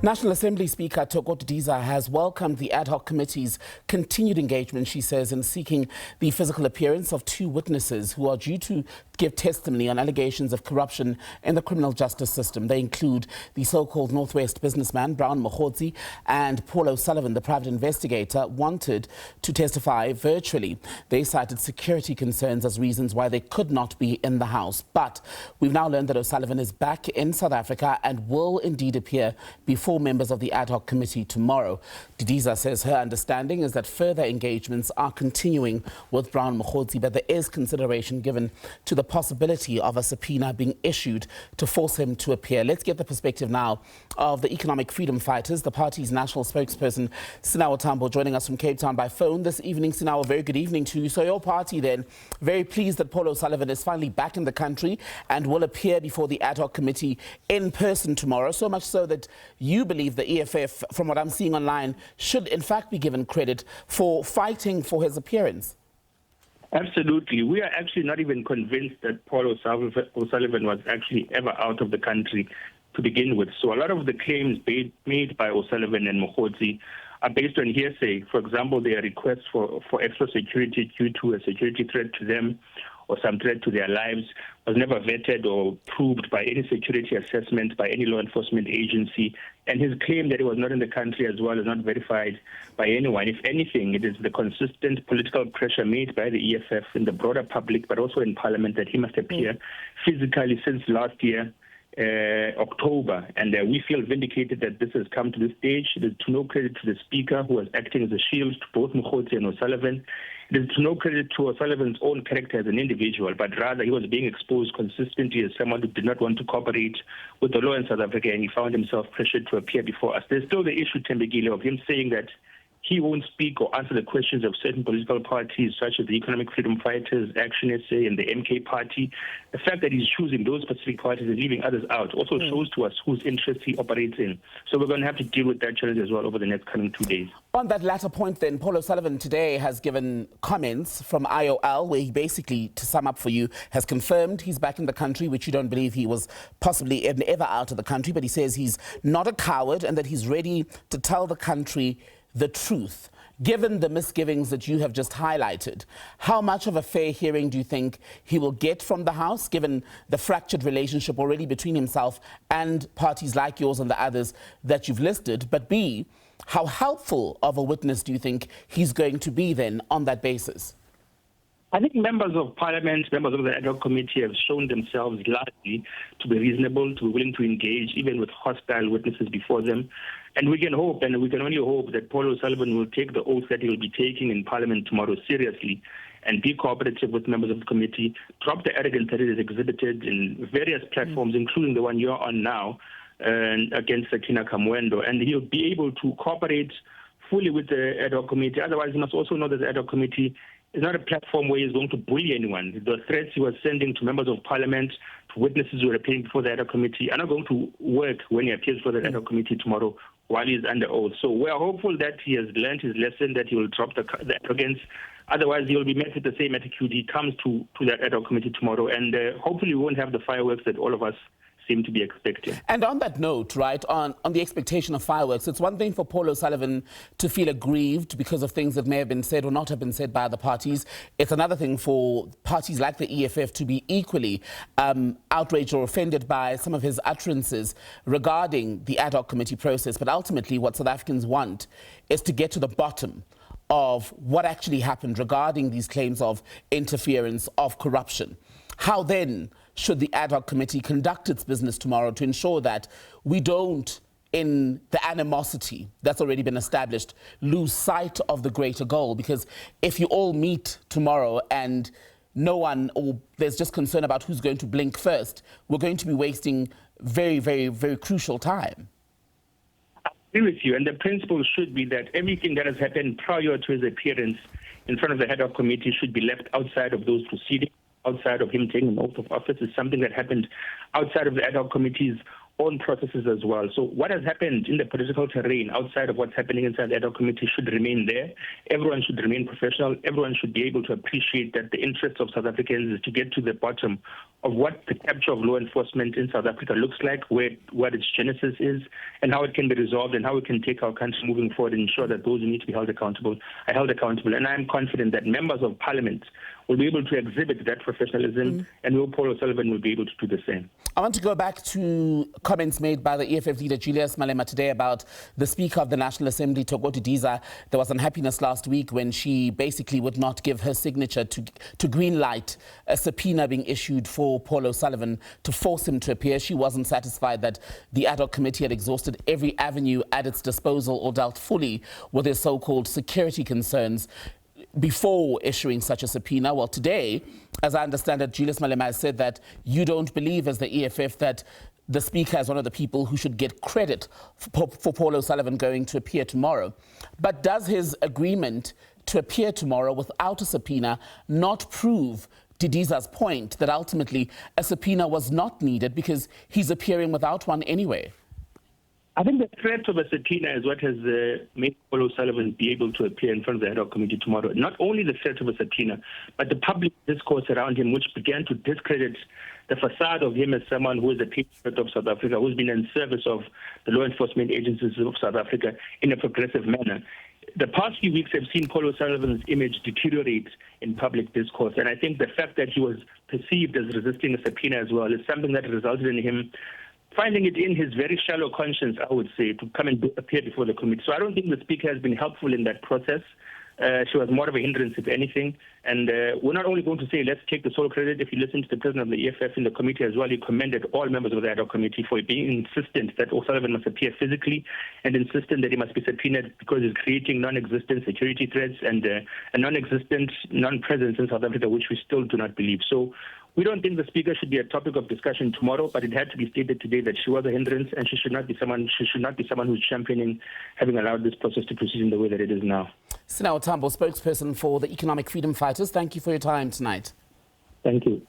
National Assembly Speaker Thoko Didiza has welcomed the Ad Hoc Committee's continued engagement, she says, in seeking the physical appearance of two witnesses who are due to give testimony on allegations of corruption in the criminal justice system. They include the so-called Northwest businessman, Brown Mogotsi, and Paul O'Sullivan, the private investigator, wanted to testify virtually. They cited security concerns as reasons why they could not be in the House. But we've now learned that O'Sullivan is back in South Africa and will indeed appear before members of the Ad Hoc Committee tomorrow. Didiza says her understanding is that further engagements are continuing with Brown Mogotsi, but there is consideration given to the possibility of a subpoena being issued to force him to appear. Let's get the perspective now of the economic freedom fighters, the party's national spokesperson, Sinawo Thambo, joining us from Cape Town by phone this evening. Sinawo, very good evening to you. So your party then, very pleased that Paul O'Sullivan is finally back in the country and will appear before the Ad Hoc Committee in person tomorrow, so much so that you believe the EFF, from what I'm seeing online, should in fact be given credit for fighting for his appearance. Absolutely. We are actually not even convinced that Paul O'Sullivan was actually ever out of the country to begin with. So a lot of the claims made by O'Sullivan and Mogotsi are based on hearsay. For example, their requests for extra security due to a security threat to them or some threat to their lives was never vetted or proved by any security assessment by any law enforcement agency. And his claim that he was not in the country as well is not verified by anyone. If anything, it is the consistent political pressure made by the EFF in the broader public, but also in Parliament, that he must appear physically since last year, October. And we feel vindicated that this has come to this stage. It is to no credit to the Speaker, who was acting as a shield to both Mogotsi and O'Sullivan. It is to no credit to O'Sullivan's own character as an individual, but rather he was being exposed consistently as someone who did not want to cooperate with the law in South Africa, and he found himself pressured to appear before us. There's still the issue, Tembegile, of him saying that he won't speak or answer the questions of certain political parties, such as the Economic Freedom Fighters, Action SA, and the MK Party. The fact that he's choosing those specific parties and leaving others out also shows to us whose interests he operates in. So we're going to have to deal with that challenge as well over the next coming 2 days. On that latter point then, Paul O'Sullivan today has given comments from IOL where he basically, to sum up for you, has confirmed he's back in the country, which you don't believe he was possibly ever out of the country, but he says he's not a coward and that he's ready to tell the country the truth. Given the misgivings that you have just highlighted, how much of a fair hearing do you think he will get from the House, given the fractured relationship already between himself and parties like yours and the others that you've listed? But B, how helpful of a witness do you think he's going to be then on that basis? I think members of Parliament, members of the Ad Hoc Committee have shown themselves largely to be reasonable, to be willing to engage even with hostile witnesses before them. And we can hope, and we can only hope, that Paul O'Sullivan will take the oath that he will be taking in Parliament tomorrow seriously and be cooperative with members of the committee, drop the arrogance that it has exhibited in various platforms, including the one you're on now, against Sakina Kamwendo, and he'll be able to cooperate fully with the Ad Hoc Committee. Otherwise, you must also know that the Ad Hoc Committee is not a platform where he's going to bully anyone. The threats he was sending to members of Parliament, to witnesses who are appearing before the Ad Hoc Committee, are not going to work when he appears for the Ad Hoc Committee tomorrow while he's under oath. So we are hopeful that he has learned his lesson, that he will drop the arrogance. Otherwise, he will be met with the same attitude he comes to that Ad Hoc Committee tomorrow, and hopefully we won't have the fireworks that all of us seem to be expecting. And on that note, right, on the expectation of fireworks, it's one thing for Paul O'Sullivan to feel aggrieved because of things that may have been said or not have been said by other parties. It's another thing for parties like the EFF to be equally outraged or offended by some of his utterances regarding the Ad Hoc Committee process. But ultimately, what South Africans want is to get to the bottom of what actually happened regarding these claims of interference, of corruption. How then should the Ad Hoc Committee conduct its business tomorrow to ensure that we don't, in the animosity that's already been established, lose sight of the greater goal? Because if you all meet tomorrow and no one, or there's just concern about who's going to blink first, we're going to be wasting very, very, very crucial time. I agree with you, and the principle should be that everything that has happened prior to his appearance in front of the Ad Hoc Committee should be left outside of those proceedings. Outside of him taking an oath of office is something that happened outside of the Ad Hoc Committee's own processes as well. So what has happened in the political terrain outside of what's happening inside the Ad Hoc Committee should remain there. Everyone should remain professional. Everyone should be able to appreciate that the interest of South Africans is to get to the bottom of what the capture of law enforcement in South Africa looks like, what its genesis is, and how it can be resolved, and how we can take our country moving forward and ensure that those who need to be held accountable are held accountable. And I'm confident that members of Parliament will be able to exhibit that professionalism, and Paul O'Sullivan will be able to do the same. I want to go back to comments made by the EFF leader Julius Malema today about the Speaker of the National Assembly, Thoko Didiza. There was unhappiness last week when she basically would not give her signature to green light a subpoena being issued for Paul O'Sullivan to force him to appear. She wasn't satisfied that the Ad Hoc Committee had exhausted every avenue at its disposal or dealt fully with their so-called security concerns before issuing such a subpoena. Well, today, as I understand it, Julius Malema has said that you don't believe, as the EFF, that the Speaker is one of the people who should get credit for Paul O'Sullivan going to appear tomorrow. But does his agreement to appear tomorrow without a subpoena not prove Didiza's point that ultimately a subpoena was not needed because he's appearing without one anyway? I think the threat of a subpoena is what has made Paul O'Sullivan be able to appear in front of the Ad Hoc Committee tomorrow. Not only the threat of a subpoena, but the public discourse around him, which began to discredit the facade of him as someone who is a patriot of South Africa, who's been in service of the law enforcement agencies of South Africa in a progressive manner. The past few weeks have seen Paul O'Sullivan's image deteriorate in public discourse, and I think the fact that he was perceived as resisting a subpoena as well is something that resulted in him finding it in his very shallow conscience, I would say, to come and appear before the committee. So I don't think the Speaker has been helpful in that process. She was more of a hindrance, if anything. And we're not only going to say, let's take the sole credit. If you listen to the President of the EFF in the committee as well, he commended all members of the Ad Hoc Committee for being insistent that O'Sullivan must appear physically and insistent that he must be subpoenaed because he's creating non-existent security threats and a non-existent non-presence in South Africa, which we still do not believe. So we don't think the Speaker should be a topic of discussion tomorrow, but it had to be stated today that she was a hindrance and she should not be someone who's championing having allowed this process to proceed in the way that it is now. Sinawo Thambo, spokesperson for the Economic Freedom Fighters, thank you for your time tonight. Thank you.